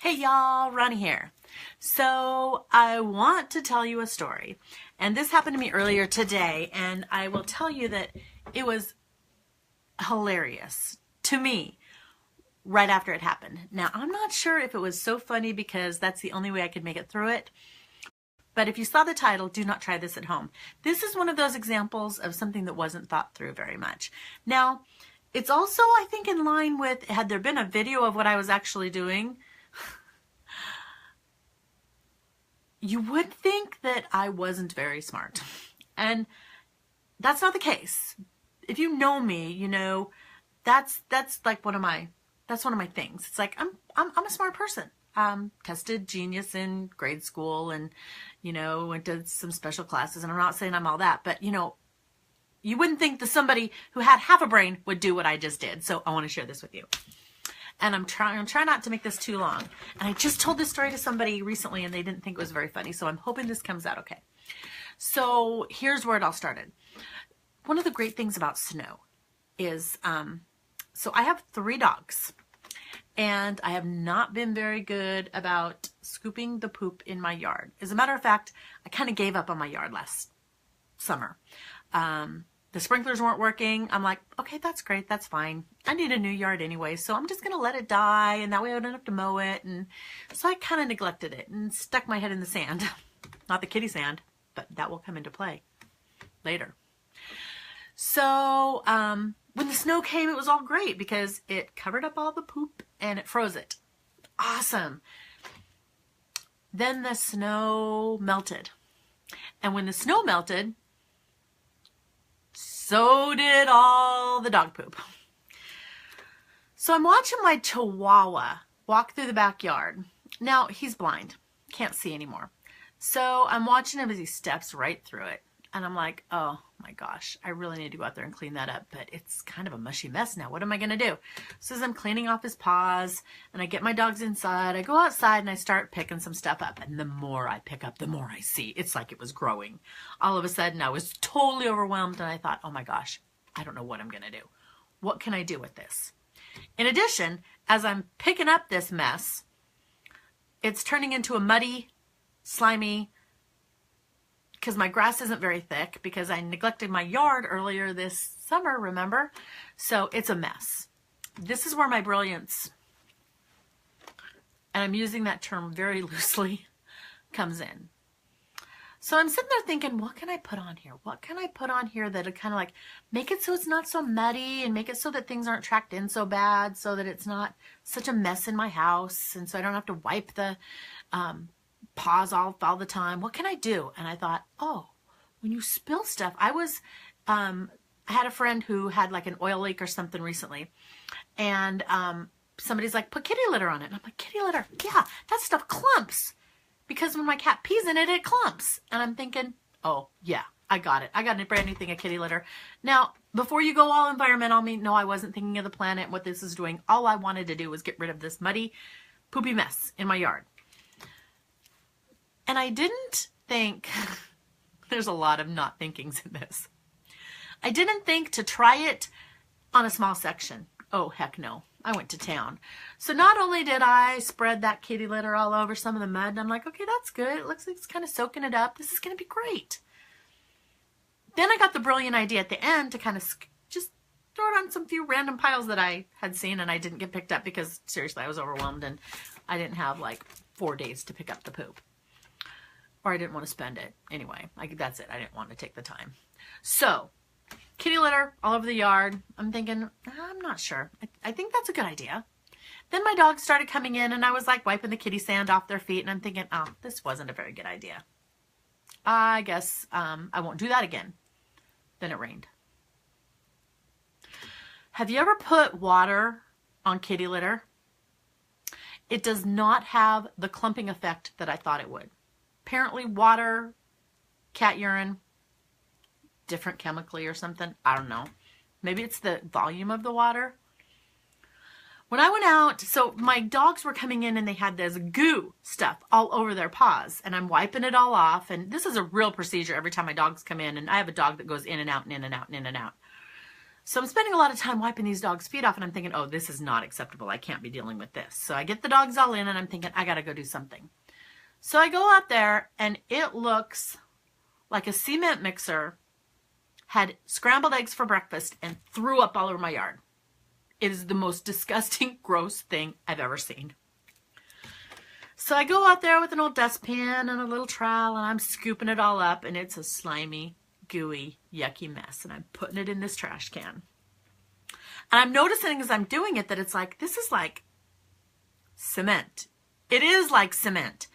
Hey y'all, Ronnie here. So I want to tell you a story, and this happened to me earlier today, and I will tell you that it was hilarious to me right after it happened. Now, I'm not sure if it was so funny because that's the only way I could make it through it, but if you saw the title, do not try this at home. This is one of those examples of something that wasn't thought through very much. Now, it's also, I think, in line with, had there been a video of what I was actually doing, you would think that I wasn't very smart. And that's not the case. If you know me, you know that's like one of my things. It's like I'm a smart person. Tested genius in grade school and went to some special classes, and I'm not saying I'm all that, but you wouldn't think that somebody who had half a brain would do what I just did. So I want to share this with you. And I'm trying not to make this too long. And I just told this story to somebody recently and they didn't think it was very funny. So I'm hoping this comes out okay. So here's where it all started. One of the great things about snow is, so I have 3 dogs and I have not been very good about scooping the poop in my yard. As a matter of fact, I kind of gave up on my yard last summer. The sprinklers weren't working. I'm like, okay, that's great. That's fine. I need a new yard anyway, so I'm just going to let it die, and that way I don't have to mow it. And so I kind of neglected it and stuck my head in the sand. Not the kitty sand, but that will come into play later. So when the snow came, it was all great because it covered up all the poop and it froze it. Awesome. Then the snow melted. And when the snow melted, so did all the dog poop. So I'm watching my Chihuahua walk through the backyard. Now, he's blind, can't see anymore. So I'm watching him as he steps right through it. And I'm like, oh my gosh, I really need to go out there and clean that up. But it's kind of a mushy mess now. What am I going to do? So as I'm cleaning off his paws and I get my dogs inside, I go outside and I start picking some stuff up. And the more I pick up, the more I see. It's like it was growing. All of a sudden, I was totally overwhelmed. And I thought, oh my gosh, I don't know what I'm going to do. What can I do with this? In addition, as I'm picking up this mess, it's turning into a muddy, slimy, because my grass isn't very thick because I neglected my yard earlier this summer, remember? So it's a mess. This is where my brilliance, and I'm using that term very loosely, comes in. So I'm sitting there thinking, what can I put on here? What can I put on here that'll kind of like make it so it's not so muddy and make it so that things aren't tracked in so bad, so that it's not such a mess in my house, and so I don't have to wipe the paws off all the time. What can I do? And I thought, oh, when you spill stuff, I had a friend who had like an oil leak or something recently, and somebody's like, put kitty litter on it. And I'm like, kitty litter? Yeah, that stuff clumps. Because when my cat pees in it, it clumps. And I'm thinking, oh, yeah, I got it. I got a brand new thing of kitty litter. Now, before you go all environmental on me, no, I wasn't thinking of the planet and what this is doing. All I wanted to do was get rid of this muddy, poopy mess in my yard. And I didn't think, there's a lot of not thinkings in this. I didn't think to try it on a small section. Oh, heck no. I went to town. So not only did I spread that kitty litter all over some of the mud, and I'm like, okay, that's good. It looks like it's kind of soaking it up. This is going to be great. Then I got the brilliant idea at the end to kind of just throw it on some few random piles that I had seen and I didn't get picked up because seriously, I was overwhelmed and I didn't have like 4 days to pick up the poop. Or I didn't want to spend it. Anyway, that's it. I didn't want to take the time. So, kitty litter all over the yard. I'm thinking, I'm not sure. I think that's a good idea. Then my dogs started coming in and I was like wiping the kitty sand off their feet and I'm thinking, oh, this wasn't a very good idea. I guess I won't do that again. Then it rained. Have you ever put water on kitty litter? It does not have the clumping effect that I thought it would. Apparently water, cat urine, different chemically or something. I don't know. Maybe it's the volume of the water. When I went out, so my dogs were coming in and they had this goo stuff all over their paws and I'm wiping it all off. And this is a real procedure every time my dogs come in, and I have a dog that goes in and out and in and out and in and out. So I'm spending a lot of time wiping these dogs' feet off, and I'm thinking, oh, this is not acceptable. I can't be dealing with this. So I get the dogs all in, and I'm thinking, I got to go do something. So I go out there, and it looks like a cement mixer had scrambled eggs for breakfast and threw up all over my yard. It is the most disgusting, gross thing I've ever seen. So I go out there with an old dustpan and a little trowel, and I'm scooping it all up, and it's a slimy, gooey, yucky mess, and I'm putting it in this trash can. And I'm noticing as I'm doing it that it's like, this is like cement. It is like cement.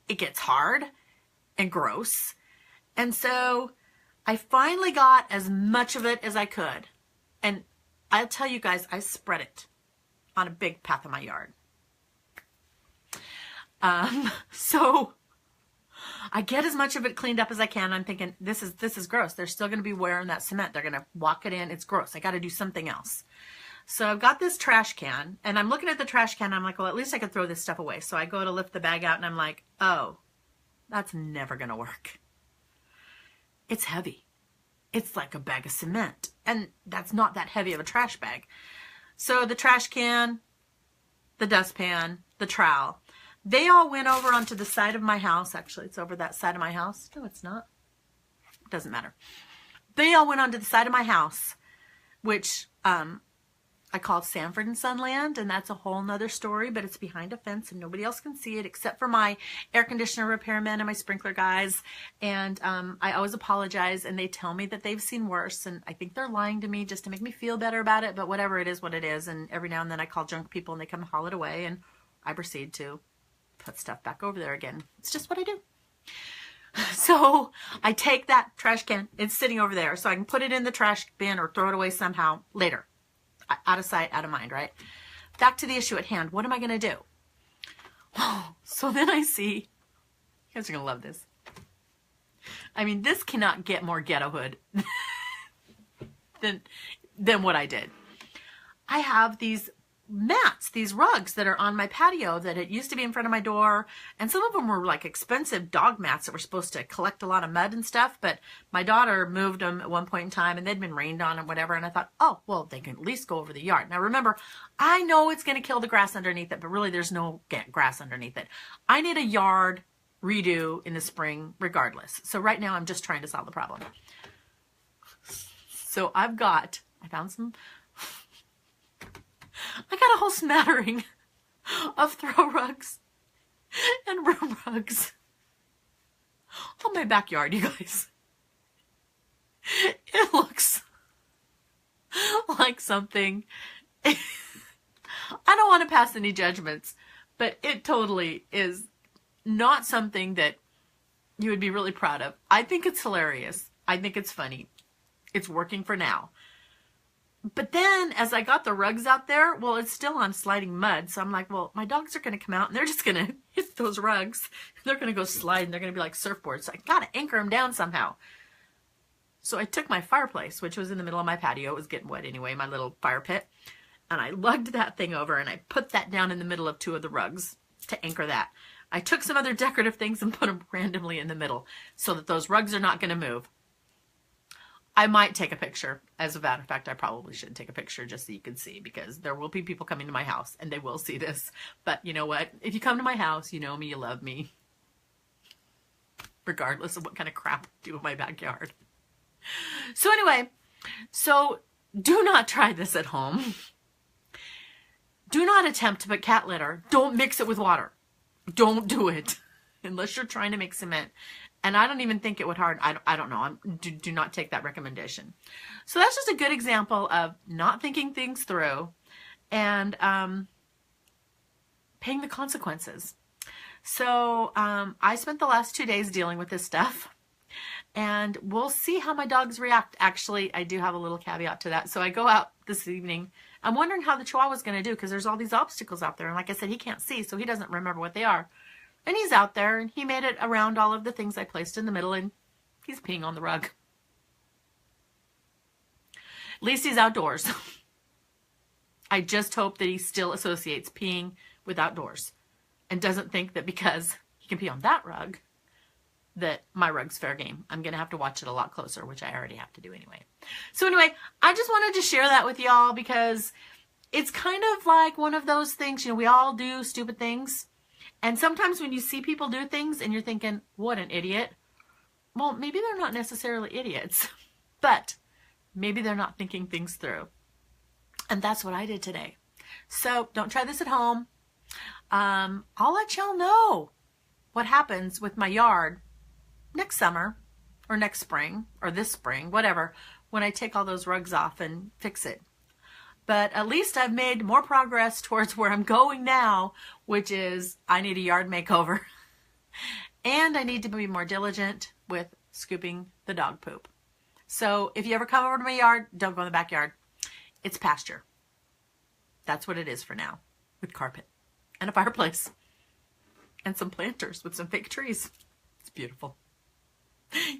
It gets hard and gross. And so I finally got as much of it as I could. And I'll tell you guys, I spread it on a big path in my yard. So I get as much of it cleaned up as I can. I'm thinking, this is gross. They're still going to be wearing that cement. They're going to walk it in. It's gross. I got to do something else. So I've got this trash can, and I'm looking at the trash can. And I'm like, well, at least I could throw this stuff away. So I go to lift the bag out, and I'm like, oh, that's never going to work. It's heavy. It's like a bag of cement, and that's not that heavy of a trash bag. So the trash can, the dustpan, the trowel, they all went over onto the side of my house. Actually, it's over that side of my house. No, it's not. It doesn't matter. They all went onto the side of my house, which I call Sanford and Son land, and that's a whole nother story, but it's behind a fence and nobody else can see it except for my air conditioner repairman and my sprinkler guys. And I always apologize, and they tell me that they've seen worse, and I think they're lying to me just to make me feel better about it, but whatever, it is what it is. And every now and then I call junk people and they come haul it away, and I proceed to put stuff back over there again. It's just what I do. So I take that trash can, it's sitting over there, so I can put it in the trash bin or throw it away somehow later. Out of sight, out of mind, right? Back to the issue at hand. What am I going to do? So then I see, you guys are going to love this. I mean, this cannot get more ghettohood than what I did. I have these mats, these rugs that are on my patio that it used to be in front of my door, and some of them were like expensive dog mats that were supposed to collect a lot of mud and stuff, but my daughter moved them at one point in time and they'd been rained on and whatever, and I thought, oh, well, they can at least go over the yard. Now remember, I know it's going to kill the grass underneath it, but really there's no grass underneath it. I need a yard redo in the spring regardless. So right now I'm just trying to solve the problem. So I found some, I got a whole smattering of throw rugs and room rugs on my backyard, you guys. It looks like something. I don't want to pass any judgments, but it totally is not something that you would be really proud of. I think it's hilarious. I think it's funny. It's working for now. But then as I got the rugs out there, well, it's still on sliding mud. So I'm like, well, my dogs are going to come out and they're just going to hit those rugs. They're going to go slide and they're going to be like surfboards. So I got to anchor them down somehow. So I took my fireplace, which was in the middle of my patio. It was getting wet anyway, my little fire pit. And I lugged that thing over and I put that down in the middle of two of the rugs to anchor that. I took some other decorative things and put them randomly in the middle so that those rugs are not going to move. I might take a picture. As a matter of fact, I probably should take a picture just so you can see, because there will be people coming to my house and they will see this. But you know what? If you come to my house, you know me, you love me, regardless of what kind of crap I do in my backyard. So anyway, so do not try this at home. Do not attempt to put cat litter. Don't mix it with water. Don't do it unless you're trying to make cement. And I don't even think it would hard. I don't know. Do not take that recommendation. So that's just a good example of not thinking things through and paying the consequences. So I spent the last 2 days dealing with this stuff, and we'll see how my dogs react. Actually, I do have a little caveat to that. So I go out this evening. I'm wondering how the Chihuahua's going to do, because there's all these obstacles out there. And like I said, he can't see, so he doesn't remember what they are. And he's out there, and he made it around all of the things I placed in the middle, and he's peeing on the rug. At least he's outdoors. I just hope that he still associates peeing with outdoors and doesn't think that because he can pee on that rug, that my rug's fair game. I'm going to have to watch it a lot closer, which I already have to do anyway. So anyway, I just wanted to share that with y'all because it's kind of like one of those things, we all do stupid things. And sometimes when you see people do things and you're thinking, what an idiot. Well, maybe they're not necessarily idiots, but maybe they're not thinking things through. And that's what I did today. So don't try this at home. I'll let y'all know what happens with my yard next summer or next spring or this spring, whatever, when I take all those rugs off and fix it. But at least I've made more progress towards where I'm going now, which is I need a yard makeover. And I need to be more diligent with scooping the dog poop. So if you ever come over to my yard, don't go in the backyard. It's pasture. That's what it is for now, with carpet and a fireplace and some planters with some fake trees. It's beautiful.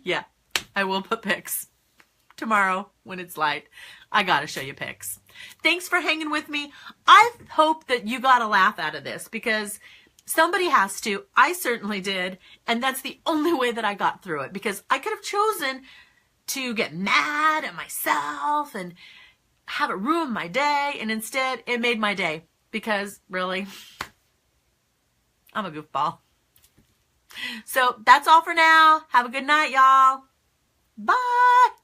Yeah, I will put pics tomorrow when it's light. I gotta show you pics. Thanks for hanging with me. I hope that you got a laugh out of this because somebody has to. I certainly did. And that's the only way that I got through it, because I could have chosen to get mad at myself and have it ruin my day. And instead it made my day because really, I'm a goofball. So that's all for now. Have a good night, y'all. Bye.